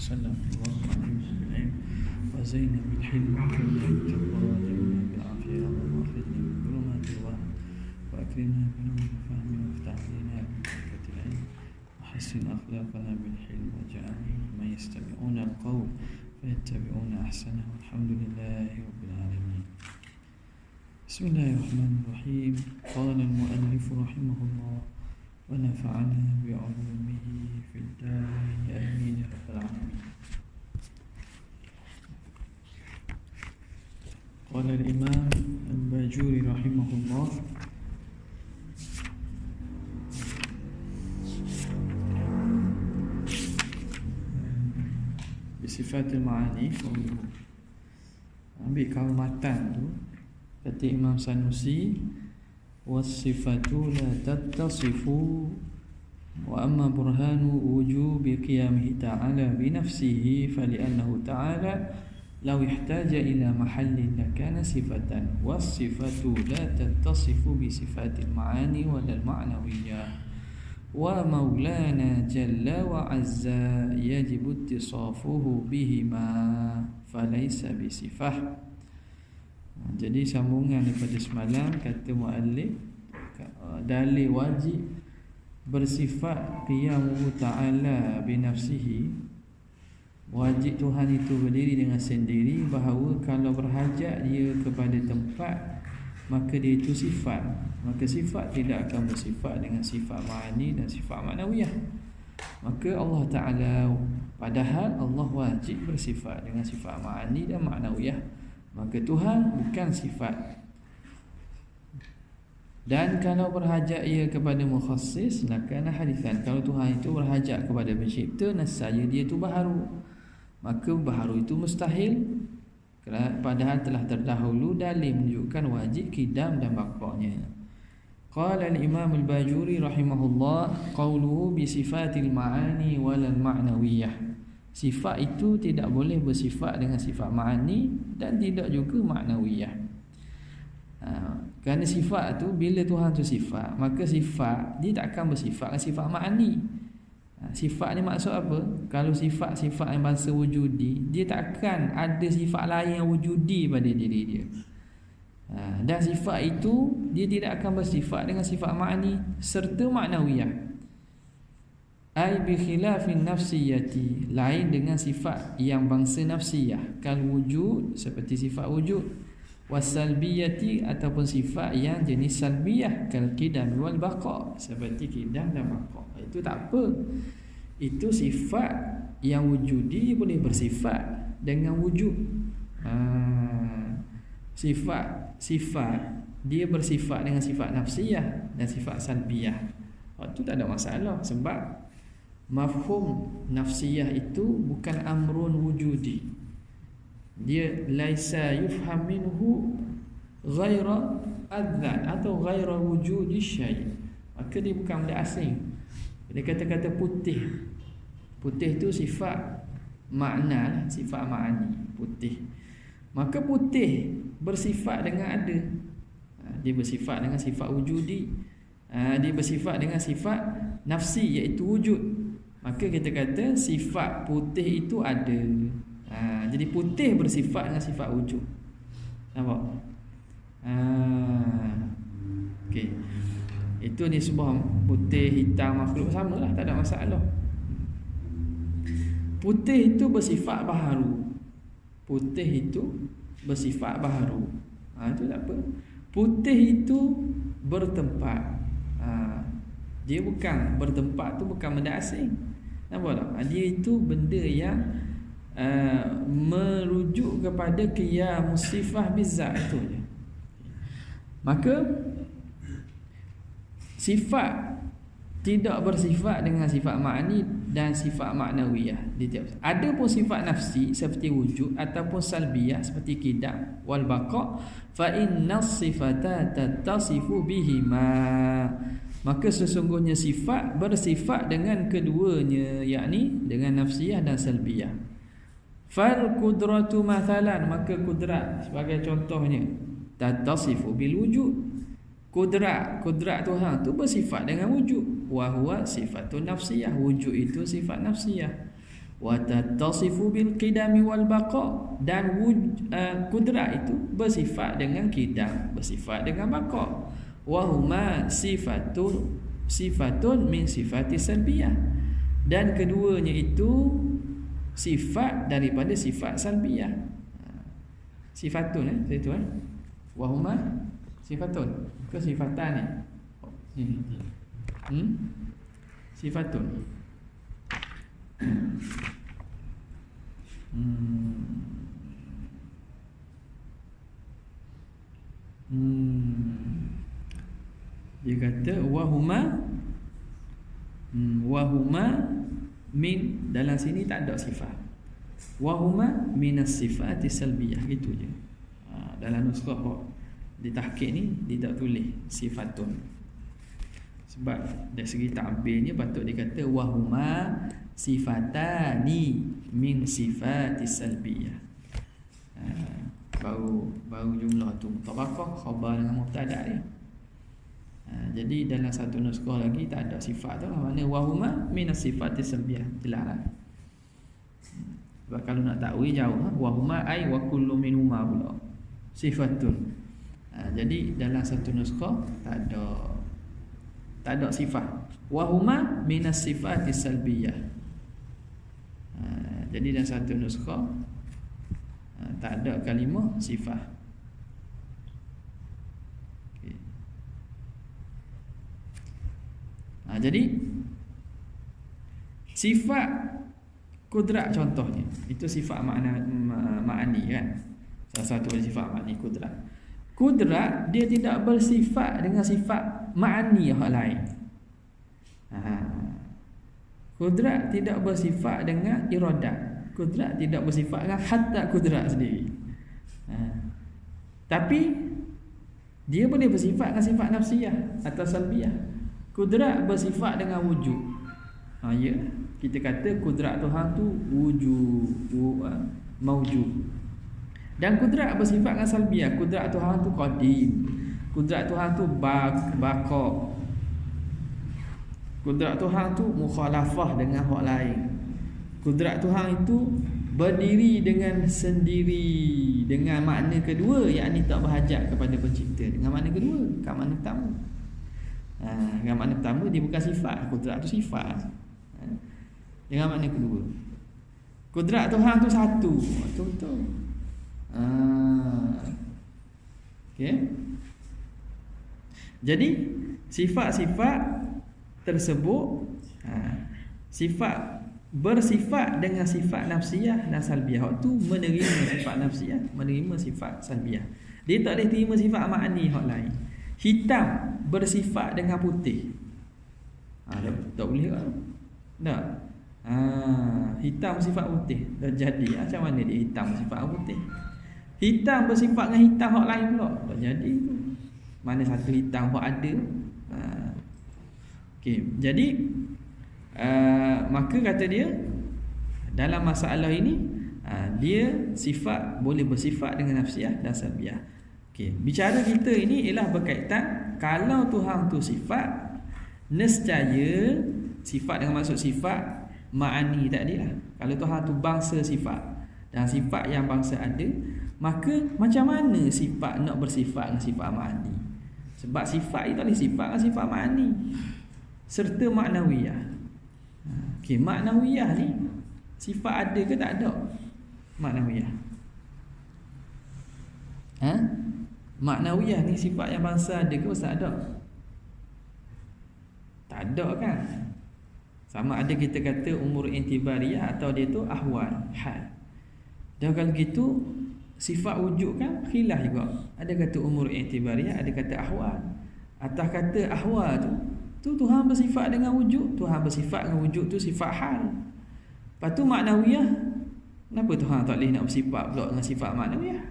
وسلم الله عليه وسلم وزينا بالحلم وكرمنا بالتقوى وجمعنا بالعافية اللهم أخرجنا من ظلمات الوهم وأكرمنا بنور الفهم وافتح علينا ببركة العلم وحسن أخلاقنا بالحلم واجعلنا ممن يستمعون القول فيتبعون أحسنه والحمد لله رب العالمين. بسم الله الرحمن الرحيم. قال المؤلف رحمه الله ونفعنا بعلومه في الدارين آمين يا رب العالمين. قال الإمام الباجوري رحمه الله بصفات المعاني. ambil kalau matan tu kata Imam Sanusi, wasifatu la tattasifu wa amma burhanu wujubi qiyamihi ta'ala binafsihi fali'annahu ta'ala law ihtaja ila mahallin lakana sifatan wasifatu la tattasifu bisifatil ma'ani walal ma'nawiyyah wa maulana jalla wa azza yajibu ittisafuhu bihima falaysa bisifah. Jadi sambungan daripada semalam kata muallif dalil wajib bersifat qiyamuhu ta'ala binafsihi, wajib Tuhan itu berdiri dengan sendiri, bahawa kalau berhajat dia kepada tempat maka dia itu sifat, maka sifat tidak akan bersifat dengan sifat ma'ani dan sifat ma'nawiyah. Maka Allah Ta'ala, padahal Allah wajib bersifat dengan sifat ma'ani dan ma'nawiyah, maka Tuhan bukan sifat. Dan kalau berhajat ia kepada mukhassis, lakana hadithan, kalau Tuhan itu berhajat kepada pencipta, nescaya dia itu baharu, maka baharu itu mustahil, padahal telah terdahulu dalil menunjukkan wajib qidam dan baqa'nya. Qala al-Imam al-Bajuri rahimahullah qawluhu bi sifatil ma'ani walal ma'nawiyah. Sifat itu tidak boleh bersifat dengan sifat ma'ani dan tidak juga ma'nawiyah. Kerana sifat tu, bila Tuhan tu sifat, maka sifat dia tak akan bersifat dengan sifat ma'ani. Sifat ni maksud apa? Kalau sifat-sifat yang bangsa wujudi, dia tak akan ada sifat lain yang wujudi pada diri dia. Dan sifat itu dia tidak akan bersifat dengan sifat ma'ani serta ma'nawiyah. Ai bi khilafin nafsiyati, lain dengan sifat yang bangsa nafsiyah, kal wujud, seperti sifat wujud, wasalbiyati, ataupun sifat yang jenis salbiyah, kal qidam wal baqa, seperti qidam dan baqa. Itu tak apa, itu sifat yang wujudi boleh bersifat dengan wujud. Sifat dia bersifat dengan sifat nafsiyah dan sifat salbiyah, itu tak ada masalah, sebab mafhum nafsiyah itu bukan amrun wujudi, dia laisa yufham minhu ghaira adzat atau ghaira wujudi syai', maka dia bukan benda asing. Dia kata-kata putih itu sifat makna, sifat ma'ani, putih, maka putih bersifat dengan ada, dia bersifat dengan sifat wujudi, dia bersifat dengan sifat nafsi iaitu wujud, maka kita kata sifat putih itu ada. Jadi putih bersifat dengan sifat wujud. Nampak? Okey. Itu ni sebuah putih, hitam, makhluk samalah, tak ada masalah. Putih itu bersifat baharu. Putih itu bersifat baharu. Itu tak apa. Putih itu bertempat. Dia bukan bertempat, tu bukan benda asing. Nampak tak? Dia itu benda yang merujuk kepada qiyamus sifah bizat, itu je. Maka sifat tidak bersifat dengan sifat ma'ani dan sifat ma'nawiyah. Ada pun sifat nafsi seperti wujud ataupun salbiyah seperti qidam wal baqa, fa innas sifata tattasifu bihima, maka sesungguhnya sifat bersifat dengan keduanya, yakni dengan nafsiyah dan salbiyah. Fal qudratu mathalan, maka kudrat sebagai contohnya, tattasifu bil wujud, kudrat Tuhan tu bersifat dengan wujud, wa huwa sifatun nafsiyah, wujud itu sifat nafsiyah. wa tattasifu bil qidami wal baqa, dan kudrat itu bersifat dengan qidam, bersifat dengan baqa. Wa huma sifatun min sifati salbiyah, dan keduanya itu sifat daripada sifat salbiyah. Sifatun itu wa huma sifatun ke sifatan ni. Sifatun. Dia kata wahuma min, dalam sini tak ada sifat. Wahuma minas sifati salbiyah, gitu je. Dalam nuskah di tahqiq ni dia tak tulis sifatun. Sebab dari segi ta'birnya patut dikata wahuma sifatani min sifati salbiyah. Baru jumlah tu mutabaqah, khabar dengan mubtada dia. Jadi dalam satu nuskah lagi tak ada sifat tu, mana wahuma minas sifati salbiyah, jelaslah. Sebab kalau nak takwil jauh, wahuma ai wa kullu minhuma pula sifatun. Jadi dalam satu nuskah tak ada sifat. Wahuma minas sifati salbiyah. Jadi dalam satu nuskah tak ada kalimah sifat. Okay. Jadi sifat kudrat contohnya itu sifat ma'ani kan. Salah satu sifat ma'ani kudrat. Kudrat dia tidak bersifat dengan sifat ma'ani yang lain. Kudrat tidak bersifat dengan iradat. Kudrat tidak bersifat dengan hatta kudrat sendiri. Tapi dia boleh bersifat dengan sifat nafsiyah atau salbiyah. Kudrat bersifat dengan wujud. Ya, kita kata kudrat Tuhan tu mawjud. Dan kudrat bersifat dengan salbiyah. Kudrat Tuhan tu qadim. Kudrat Tuhan tu baqa. Kudrat Tuhan tu mukhalafah dengan hak lain. Kudrat Tuhan itu berdiri dengan sendiri, dengan makna kedua, yakni tak berhajat kepada pencipta. Dengan makna kedua, kat makna pertama. Dengan makna pertama dia bukan sifat. Kudrat tu sifat. Dengan makna kedua, kudrat Tuhan tu satu. Betul-betul. Okay. Jadi sifat-sifat tersebut sifat bersifat dengan sifat nafsiyah dan salbiyah. Waktu menerima sifat nafsiyah, menerima sifat salbiyah. Dia tak boleh terima sifat ma'ani hak lain. Hitam bersifat dengan putih. Tak boleh kan? Tak. Hitam sifat putih. Dah jadi. Macam mana dia hitam sifat putih? Hitam bersifat dengan hitam hak lain pula. Tak jadi tu. Mana satu hitam hak ada. Okey, jadi maka kata dia dalam masalah ini dia sifat boleh bersifat dengan nafsiyah dan salbiyah. Okey, bicara kita ini ialah berkaitan kalau Tuhan tu sifat, nescaya sifat dengan maksud sifat ma'ani tadi lah. Kalau Tuhan tu bangsa sifat dan sifat yang bangsa ada, maka macam mana sifat nak bersifat dengan sifat ma'ani? Sebab sifat itu adalah sifat dengan sifat ma'ani serta maknawiyah. Okey, maknawiyah ni sifat ada ke tak ada? Maknawiyah. Maknawiyah ni sifat yang bangsa ada ke tak ada? Tak ada kan? Sama ada kita kata umur intibariyah atau dia tu ahwal, hal. Dan kalau gitu sifat wujud kan khilaf juga. Ada kata umur intibariyah, ada kata ahwal. Atas kata ahwal tu Tuhan bersifat dengan wujud. Tuhan bersifat dengan wujud tu sifat hal. Lepas tu maknawiyah, kenapa Tuhan tak boleh nak bersifat pula dengan sifat maknawiyah?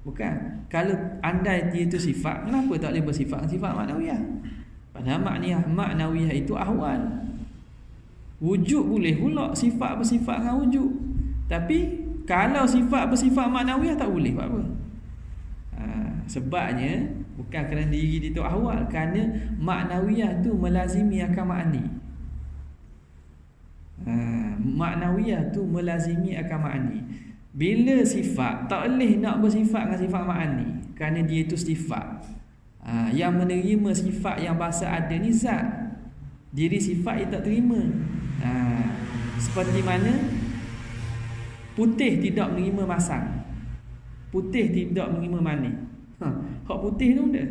Bukan. Kalau andai dia tu sifat, kenapa tak boleh bersifat dengan sifat maknawiyah? Padahal maknawiyah itu ahwal. Wujud boleh pula sifat bersifat dengan wujud. Tapi kalau sifat bersifat maknawiyah tak boleh buat apa? Sebabnya bukan kerana diri dia tu ahwal, kerana maknawiyah tu melazimi akan ma'ani. Maknawiyah tu melazimi akan ma'ani. Bila sifat, tak boleh nak bersifat dengan sifat ma'ani, kerana dia itu sifat. Yang menerima sifat yang bahasa ada ni zat. Diri sifat dia tak terima. Seperti mana putih tidak menerima masam, putih tidak menerima manis. Hak putih tu dah.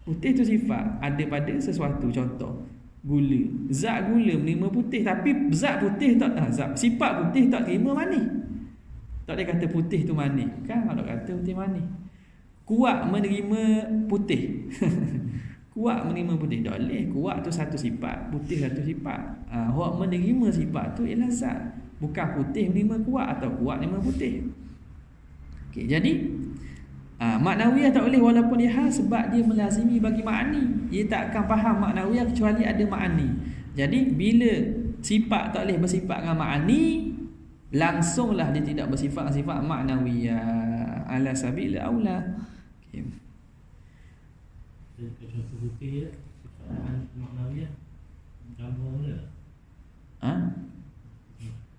Putih tu sifat ada pada sesuatu. Contoh gula. Zat gula menerima putih, tapi zat putih tak, sifat putih tak terima manis. Tak dia kata putih tu manis. Kan kalau kata putih manis. Kuat menerima putih. Kuat menerima putih. Tak boleh. Kuat tu satu sifat, putih satu sifat. Hak menerima sifat tu ialah zat. Bukan putih menerima kuat atau kuat menerima putih. Okey, jadi maknawiyah tak boleh walaupun dia hal, sebab dia melazimi bagi ma'ani. Dia tak akan faham maknawiyah kecuali ada ma'ani. Jadi bila sifat tak boleh bersifat dengan ma'ani, langsunglah dia tidak bersifat dengan sifat maknawiyah ala sabil aula. Okey. Contoh putih sifat maknawiyah gambar mula.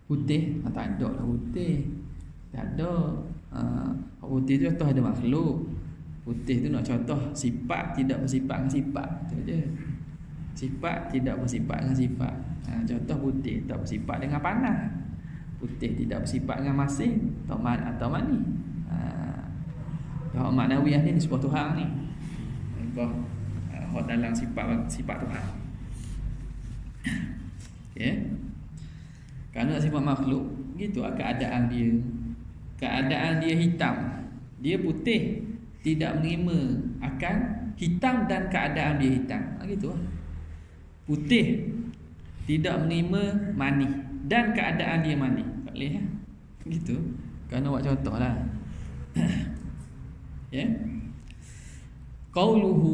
Putih? Tak ada lah putih. Tak ada. Putih tu contoh ada makhluk. Putih tu nak contoh sifat tidak bersifat dengan sifat. Itu je. Sifat tidak bersifat dengan sifat. Contoh putih tak bersifat dengan panas. Putih tidak bersifat dengan masin atau mani. Hak maknawiyah ni sebuah Tuhan ni. Hak dalam sifat Tuhan. Okey. Kerana sifat makhluk gitu keadaan dia. Keadaan dia hitam, dia putih, tidak menerima akan hitam dan keadaan dia hitam. Gitu. Putih tidak menerima manis dan keadaan dia manis. Tak boleh gitu. Kerana buat contohlah. Ya. Qauluhu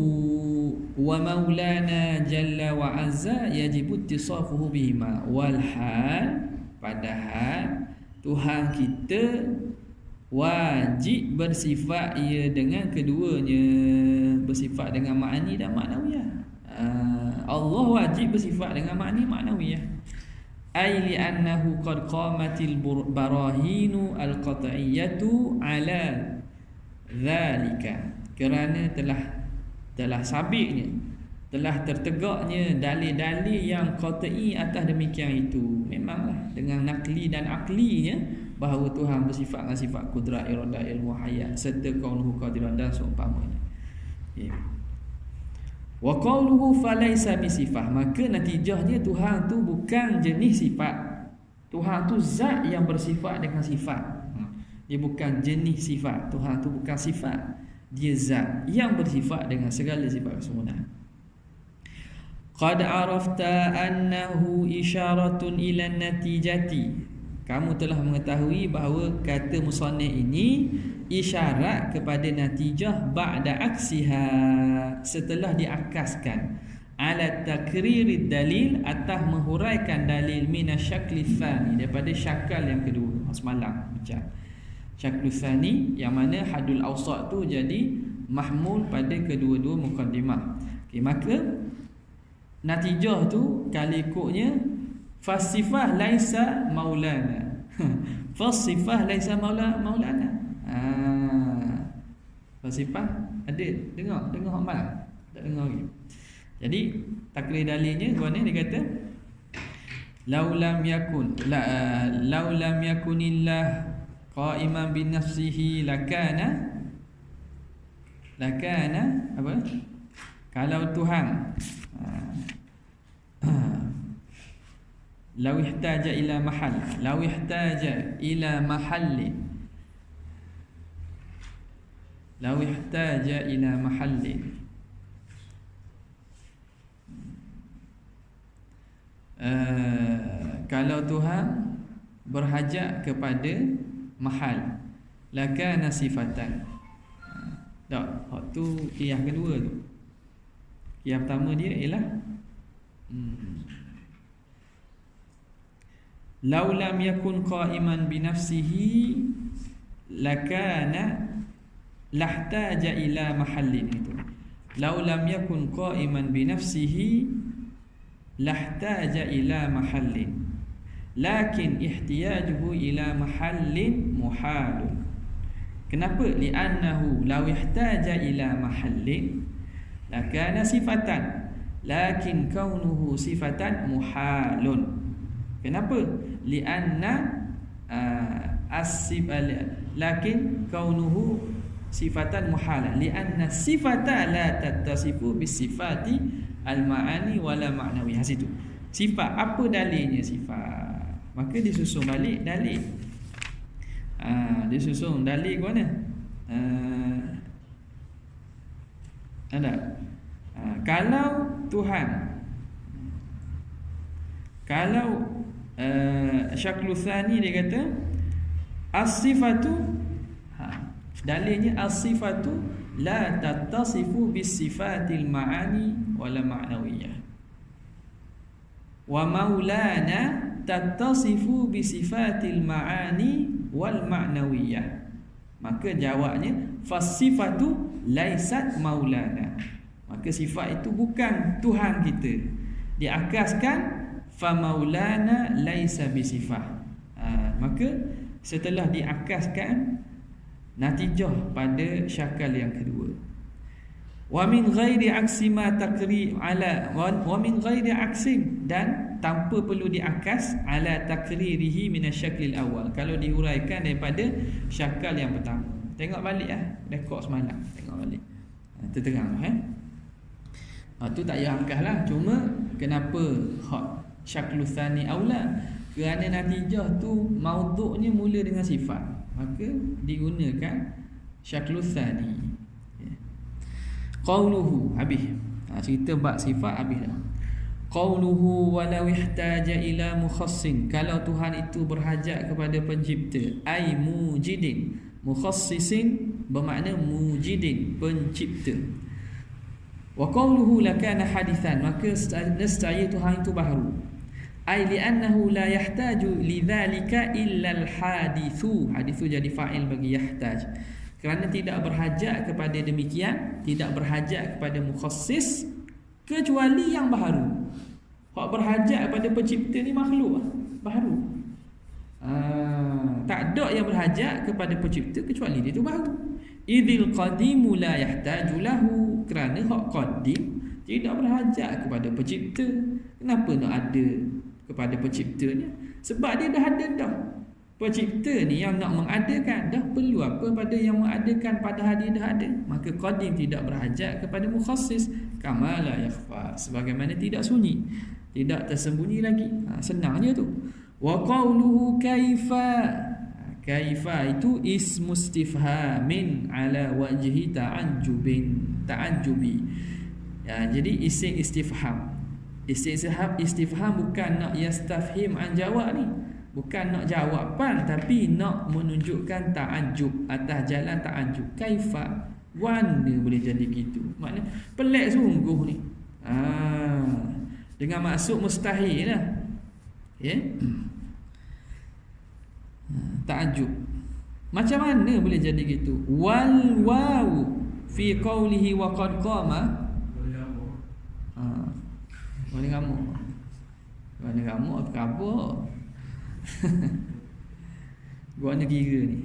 wa maulana jalla wa azza yajibu ittisafuhu bihima wal hal, padahal Tuhan kita wajib bersifat ia dengan keduanya, bersifat dengan ma'ani dan maknawiyah. Allah wajib bersifat dengan ma'ani maknawiyah. Ai li'annahu qad qamatil barahinu al-qat'iyyatu ala dhalika, kerana telah sabitnya, telah tertegaknya dalil-dalil yang qat'i atas demikian itu. Memanglah dengan nakli dan aklinya bahawa Tuhan bersifat dengan sifat kudrat, iradah, ilmu, hayat serta kaunuhu qadiran dan seumpamanya. Wa qauluhu falaysa bisifah, maka natijahnya Tuhan tu bukan jenis sifat. Tuhan tu zat yang bersifat dengan sifat. Dia bukan jenis sifat. Tuhan tu bukan sifat, dia zat yang bersifat dengan segala sifat kesempurnaan. Qad arafta annahu isyaratun ila natijati, kamu telah mengetahui bahawa kata musannif ini isyarat kepada natijah ba'da aksiha, setelah diakaskan, ala takririd dalil, atas menghuraikan dalil minasyakli tsani, daripada syakal yang kedua. Semalam bincang syaklu tsani yang mana hadul awsat tu jadi mahmul pada kedua-dua mukaddimah. Okey, maka natijah tu kalikuknya fasifah laisa maulana. Fasifah laisa maulana. Fasifah ada dengar malam. Tak dengar lagi. Jadi takrir dalilnya gua ni dia kata laulam yakunillah qa'iman bi nafsihi lakana apa? Kalau Tuhan law ihtaja ila mahal, law ihtaja ila mahalli, law ihtaja ila mahalli, kalau Tuhan berhajat kepada mahal, lakana sifatan. Tak, waktu qiyah kedua tu. Qiyah pertama dia ialah law lam yakun qa'iman bi nafsihi lakana lahtaja ila mahallin. Itu law lam yakun qa'iman bi nafsihi lahtaja ila mahallin. lakin ihtiyajuhu ila mahallin muhalun. Kenapa? Li'annahu law ihtaja ila mahallin lakana sifatan, lakin kaunuhu sifatan muhalun. Kenapa? Li'anna lakin kaunuhu sifatan muhalan, li'anna sifata la tattasifu bisifati al-ma'ani wala ma'nawiyah. Situ sifat, apa dalilnya sifat, maka disusun balik dalil. Disusun dalil ke mana? Ada. Kalau Tuhan, kalau syaklu tsani dia kata as-sifatu, dalilnya as-sifatu la tattasifu bis-sifatil ma'ani wala ma'nawiyah, wa maulana tattasifu bis-sifatil ma'ani wal ma'nawiyah. Maka jawabnya fas-sifatu laisat maulana. Maka sifat itu bukan Tuhan kita. Diakaskan fa maulana laisa bisifah. Maka setelah diakaskan, natijah pada syakal yang kedua. Wa min ghairi aksi ma takri ala wa min ghairi aksin, dan tanpa perlu diakas ala takririhi min asy-syaklil awal, kalau dihuraikan daripada syakal yang pertama. Tengok balik rekod semalam, tengok balik. Terterang tu tak payah angkaslah. Cuma kenapa hak syaklu tsani aula? Kerana natijah tu maudhu'nya mula dengan sifat, maka digunakan syaklu tsani. Qauluhu, habis. Cerita bab sifat habis dah. Qauluhu walau ihtaja ila mukhassin, kalau Tuhan itu berhajat kepada pencipta, ai mujidin, mukhassisin bermakna mujidin, pencipta. Wa qauluhu lakana hadithan, maka nescaya Tuhan itu baharu. Ai li'annahu la yahtaju lidzalika illa al-hadithu. Hadithu jadi fa'il bagi yahtaj, kerana tidak berhajat kepada demikian, tidak berhajat kepada mukhassis kecuali yang baharu. Hak berhajat kepada pencipta ni makhluk baharu. Tak ada yang berhajat kepada pencipta kecuali dia tu baharu. Idzil qadimu la yahtaju lahu, kerana hak qadim tidak berhajat kepada pencipta. Kenapa nak ada kepada penciptanya? Sebab dia dah ada dah. Pencipta ni yang nak mengadakan, dah perlu apa pada yang mengadakan, padahal dia dah ada. Maka qadim tidak berhajat kepada mukhassis, kama la yakhfa, sebagaimana tidak sunyi, tidak tersembunyi lagi. Senangnya tu. Wa qawluhu kaifa, kaifa itu ismu istifhamin ala wajhi ta'ajjubi. Jadi isim istifham. Isim istifham bukan nak yastafhim an jawab ni, bukan nak jawapan, tapi nak menunjukkan ta'ajjub, atas jalan ta'ajjub. Kaifa, mana boleh jadi gitu? Maknanya pelik sungguh ni. Dengan maksud mustahil lah. Ta'ajjub. Macam mana boleh jadi gitu? Wal waw fi qawlihi wa qad qama. Mana kamu? Mana kamu apa khabar? Gua nak kira ni.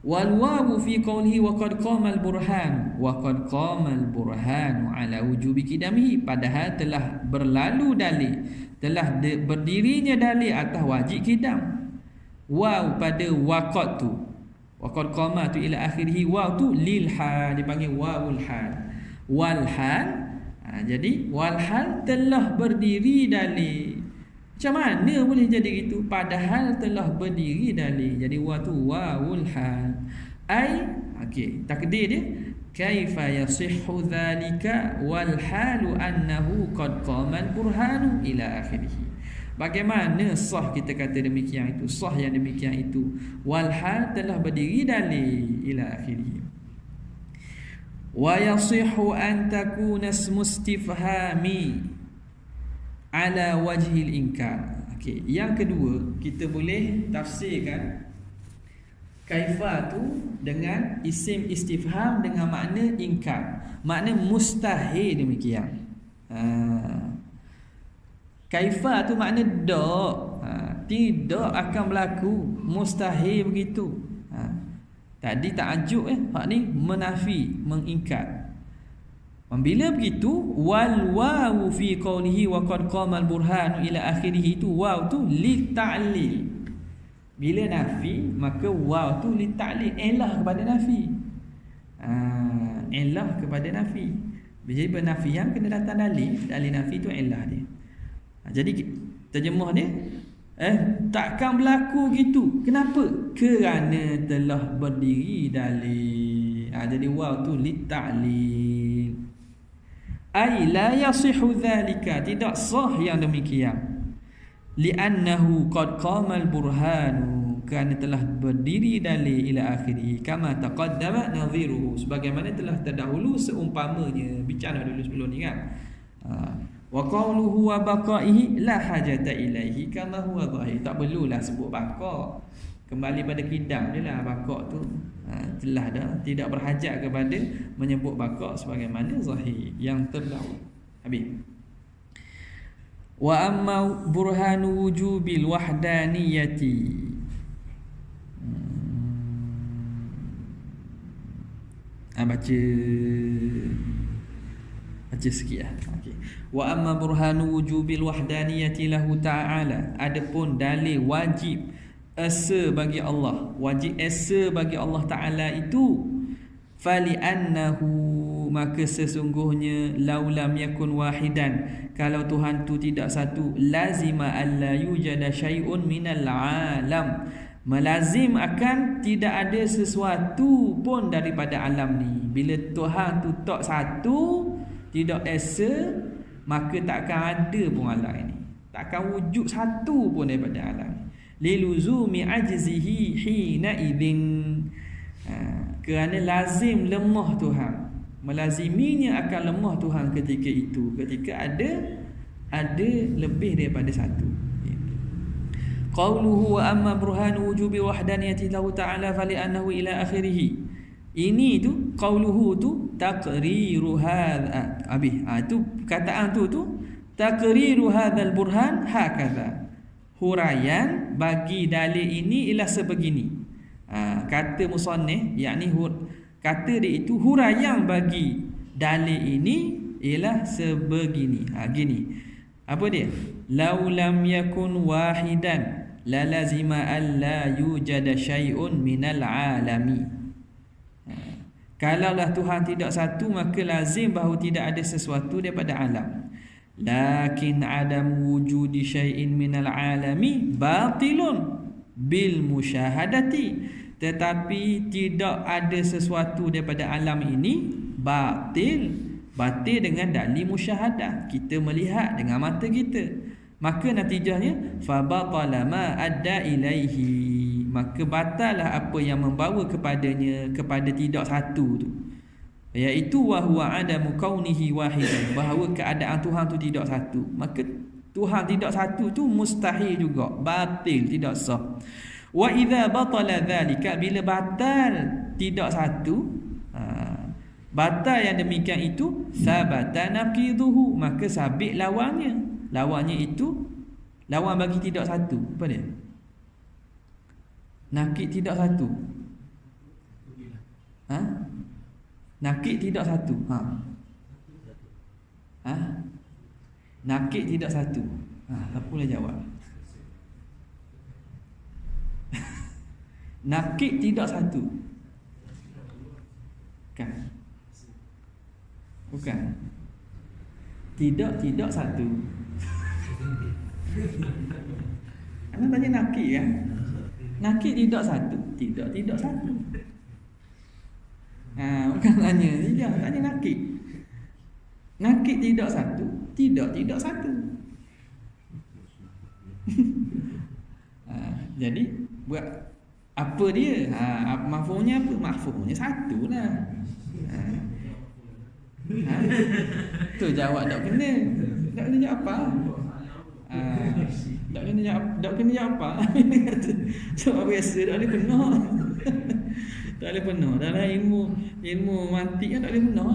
Wal wawu fi qawlihi wa qad qama al burhan, wa qad qama al burhan ala wujubi qidamihi, padahal telah berlalu dalil, telah berdirinya dalil atas wajib qidam. Waw pada waqad tu, wa qad qama tu ila akhirih, waw tu lil hal, dipanggil wawul hal. Wal hal, jadi wal hal telah berdiri dalil. Macam mana boleh jadi gitu? Padahal telah berdiri dalil. Jadi wa tu wawul hal. Ai, takdir dia kaifa yasihhu dhalika wal halu annahu qad qama al burhanu ila akhirih. Bagaimana sah kita kata demikian itu? Sah yang demikian itu. Wal hal telah berdiri dalil ila akhirih. Wa yasihhu an takuna ismu istifhami ala wajhil inkar. Yang kedua, kita boleh tafsirkan kaifa tu dengan isim istifham dengan makna inkar, makna mustahil demikian. Kaifa tu makna tidak akan berlaku, mustahil begitu. Tadi ta'ajub hak ni menafi, mengingkar. Bila begitu, wal wawu fi qawlihi wa qad qama al burhanu ila akhirih, itu waw tu li ta'lil. Bila nafi, maka waw tu li ta'lil, elah kepada nafi. Elah kepada nafi. Jadi penafian kena datang dalil nafi tu elah dia. Jadi terjemah dia takkan berlaku gitu. Kenapa? Kerana telah berdiri dalil. Jadi waw tu li ta'lil. Ai la yasihu dhalika, tidak sah yang demikian. Li'annahu qad qama al-burhanu, kerana telah berdiri dalil ila akhirih, kama taqaddama nadhiruhu, sebagaimana telah terdahulu seumpamanya, bicara dulu sebelum ni kan. Wa qawluhu wa baqaihi la hajata ilaihi kama huwa zahir, tak perlulah sebut baqa, kembali pada kidam dia lah. Baqa tu telah dah tidak berhajat kepada menyebut baqa sebagaimana zahir yang terdahulu. Habis. Wa amma burhanu wujubil wahdaniyati, baca sikit lah. Okay. Wa amma burhanu wujubil wahdaniyati lahu ta'ala, adapun dalil wajib esa bagi Allah, wajib esa bagi Allah Ta'ala itu, fali annahu, maka sesungguhnya laulam yakun wahidan, kalau Tuhan tu tidak satu, lazima alla yujada syai'un minal alam, melazim akan tidak ada sesuatu pun daripada alam ni. Bila Tuhan tu tak satu, tidak esa, maka takkan ada pun alam ini, takkan wujud satu pun daripada alam ni. Liluzumi ajzihi hina idzin, kerana lazim lemah Tuhan, melaziminya akan lemah Tuhan ketika itu, ketika ada lebih daripada satu. Qauluhu wa amma burhanu wujubi wahdaniyati lahu ta'ala fali annahu ila akhirih, ini tu qauluhu tu taqriru hadha, itu perkataan tu taqriru hadzal burhan hakadha, huraian bagi dalil ini ialah sebegini. Kata musannif, yakni kata dia itu huraian bagi dalil ini ialah sebegini. Gini. Apa dia? Lau lam yakun wahidan la lazima alla yujada syai'un minal alami. Kalaulah Tuhan tidak satu, maka lazim bahawa tidak ada sesuatu daripada alam. Lakin adam wujudi syai'in minal alami batilun bil musyahadati, tetapi tidak ada sesuatu daripada alam ini batil dengan dalil musyahadah, kita melihat dengan mata kita. Maka natijahnya fa batala ma adda ilaihi, maka batallah apa yang membawa kepadanya, kepada tidak satu tu, iaitu wa huwa adamu kaunihi wahidan, bahawa keadaan Tuhan tu tidak satu. Maka Tuhan tidak satu tu mustahil juga, batil, tidak sah. Wa idza batala dhalika, bila batal tidak satu, batal yang demikian itu, sabata naqiduhu, maka sabit lawannya. Lawannya itu, lawan bagi tidak satu, apa dia? Nakid tidak satu. Nakid tidak satu. Nakid tidak satu. Apa boleh jawab? Nakid tidak satu. Kan? Bukan. Tidak satu. Anda tanya nakid kan? Nakid tidak satu. Tidak satu. Bukan tanya nakid. Nakid tidak satu. Tidak satu. Jadi buat apa dia? Mafhumnya apa? Mafhumnya satu lah. Tu jawab tak kena. Tak kena jawab apa? Tak kena jawab apa? Sebab biasa tak boleh penuh. Tak boleh penuh. Dalam ilmu mantik kan tak boleh penuh.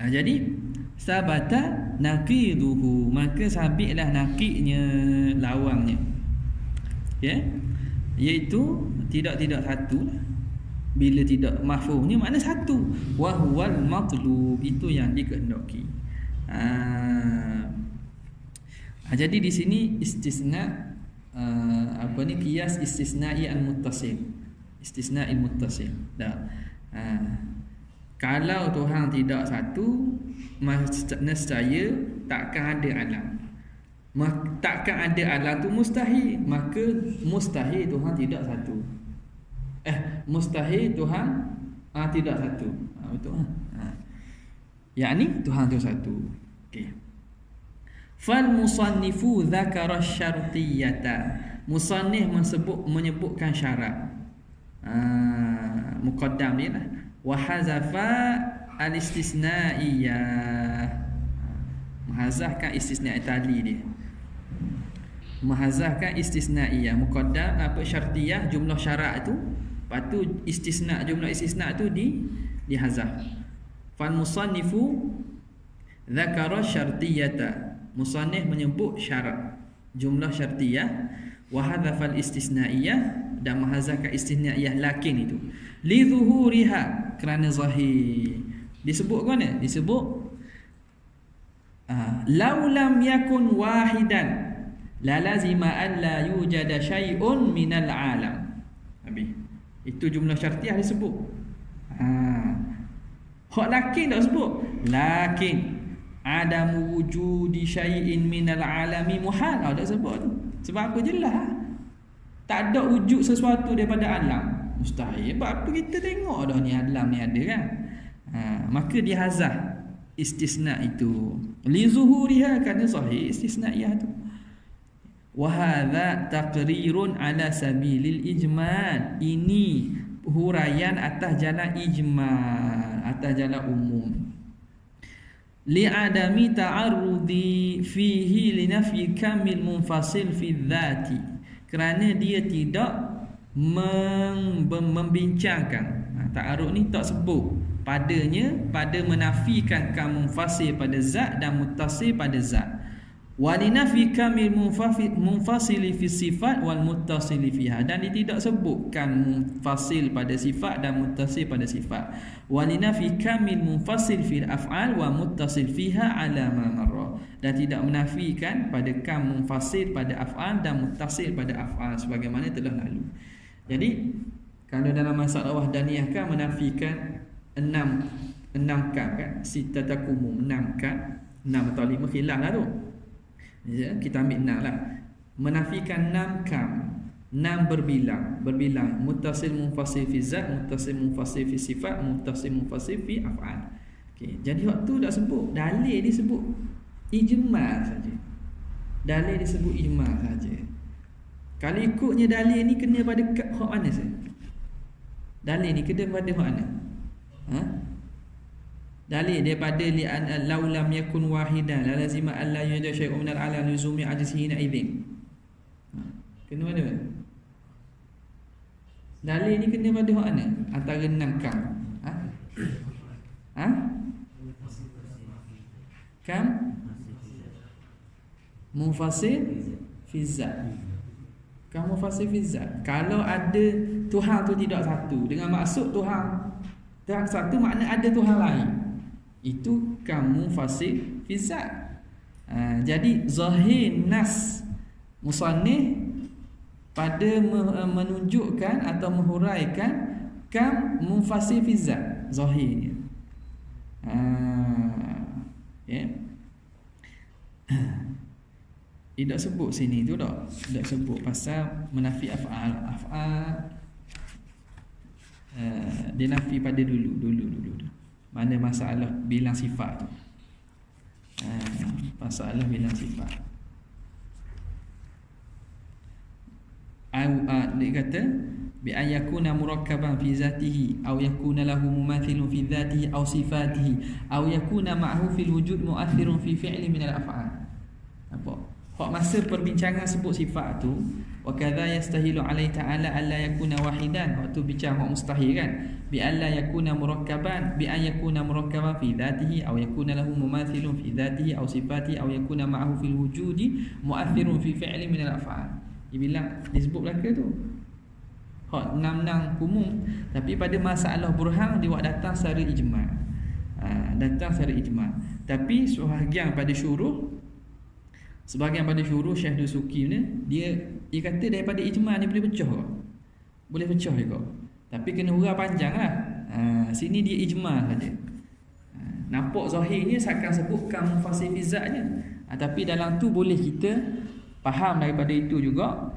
Jadi sabata naqiduhu, maka sabitlah naqidnya, lawangnya, ya, iaitu tidak satu lah. Bila tidak mafhumnya makna satu, wa huwal matlub, itu yang dikehendaki. Jadi di sini istisna qiyas istisna'i al-muttasil, istisna'il muttasil. Kalau Tuhan tidak satu, nescaya takkan ada alam. Takkan ada alam tu mustahil, maka mustahil Tuhan tidak satu. Mustahil Tuhan tidak satu. Betul. Yakni Tuhan tu satu. Okey. Fal musannifu dzakara syartiyata. Musannif menyebutkan syarat. Muqaddam ni lah. Wa hazafa al-istisnaiyah. Mahazahkan istisna' tali dia. Mahazahkan istisnaiyah. Muqaddam apa syartiyah, jumlah syarat tu. Lepas tu istisna', jumlah istisna' tu dihazaf. Fal musannifu dzakara syartiyata. Musannif menyebut syarat, jumlah syartiyah, wa hadzafal istisnaiyah, dan mahazahkan istisnaiyah lakin itu li zuhuriha, kerana zahir. Disebut ke mana? Disebut law lam yakun wahidan la lazima an la yujada syai'un minal alam. Habis itu jumlah syartiyah disebut. Hak lakin tak sebut. Lakin adamu wujudi syai'in minal alami muhal. Tak sebut tu. Sebab apa? Jelas tak ada wujud sesuatu daripada alam, mustahil. Sebab apa kita tengok dah ni alam ni ada kan. Maka dia hazah istisna itu li zuhuriha, kerana sahih istisnaiyah tu. Wa hadza taqrirun ala sabilil ijmal. Ini huraian atas jalan ijmal, atas jalan umum. Li'adami ta'arrudi fihi linafyi kamil munfasil fi dhati, kerana dia tidak membincangkan. Ta'arrud ni tak sebut padanya, pada menafikan kam munfasil pada zat dan muttasil pada zat. Walinafi kamil munfasili fi sifat wal muttasili fiha, dan dia tidak sebutkan munfasil pada sifat dan muttasil pada sifat. Walinafi kamil munfasil fil af'al wa muttasil fiha ala ma marra, dan tidak menafikan pada kam munfasil pada af'al dan muttasil pada af'al sebagaimana telah lalu. Jadi kalau dalam masalah wahdaniyah kan menafikan enam kam kan, sitatakumum, 6 kam, 6 atau 5 khilaf lah tu. Ya, kita ambil 6 lah. Menafikan 6 kam, 6 berbilang muttasil munfasil fi zat, muttasil munfasil fi sifat, muttasil munfasil fi af'al. Okey, jadi waktu dah sebut dalil disebut ijma' saja. Dalil disebut ijma' saja. Kalau ikutnya dalil ni kena pada hak mana saja? Dalil ni kena pada hak mana? Dalil daripada li'an law lam yakun wahidan la lazima an la yujad syai'un min al-alam luzumi ajzihi idzin. Kena mana? Dalil ni kena pada hak mana? Antara 6 kam. Kam munfasil fi zat. Kam munfasil fi zat. Kalau ada Tuhan tu tidak satu, dengan maksud Tuhan satu makna ada Tuhan lain, itu kamu fasih fi zat. Jadi zahir nas musannif pada menunjukkan atau menghuraikan kam munfasih fi zat zahirnya. Tidak sebut sini tu tak. Tidak sebut pasal menafi af'al. Dia nafi pada dulu. Mana masalah bilang sifat tu. Masalah bilang sifat. Dia kata bi an yakuna murakkaban fi zatihi aw yakuna lahu mumathilun fi dhatihi aw sifatihi aw yakuna ma'hu fil wujud mu'athirun fi fi'li min al-af'al. Apa? Hak masa perbincangan sebut sifat tu, Wa kadza yastahilu alaihi ta'ala alla yakuna wahidan. Waktu bicara mustahil kan, bi alla yakuna murakkaban, bi an yakuna murakkaban fi dhatihi aw yakuna lahu mumathilun fi dhatihi aw sifatihi aw yakuna ma'ahu fil wujudi mu'athirun fi fi'li min al-af'al. Dia bilang disebut belaka tu hak enam umum, tapi pada masalah burhan dia buat datang secara ijma'. Datang secara ijma'. Tapi sebahagian pada syuruh Syekh Dusuki ni dia kata daripada ijma' ni boleh pecah juga. Tapi kena hurah panjang lah. Sini dia ijma' saja. Nampak zahirnya seakan sebutkan mufassir fi zatnya. Tapi dalam tu boleh kita faham daripada itu juga,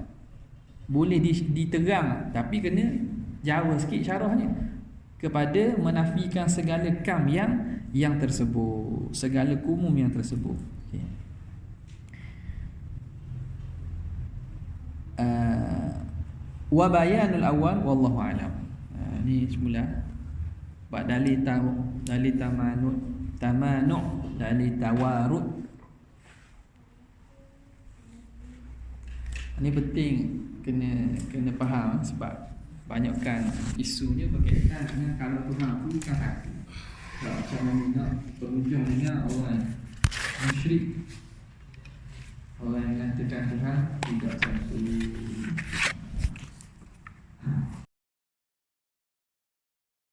boleh diterang, tapi kena jauh sikit syarahnya kepada menafikan segala kam yang tersebut, segala kumum yang tersebut. Okay. Wa bayanul awal wallahu alam. Ni semula bab dalil tamanu, dalil tawarud. Ini penting kena faham, sebab banyakkan isunya berkaitan dengan kalau Tuhan itu bukan satu. Kalau macam mana berhujung dengan orang musyrik, orang yang mengatakan Tuhan tidak satu.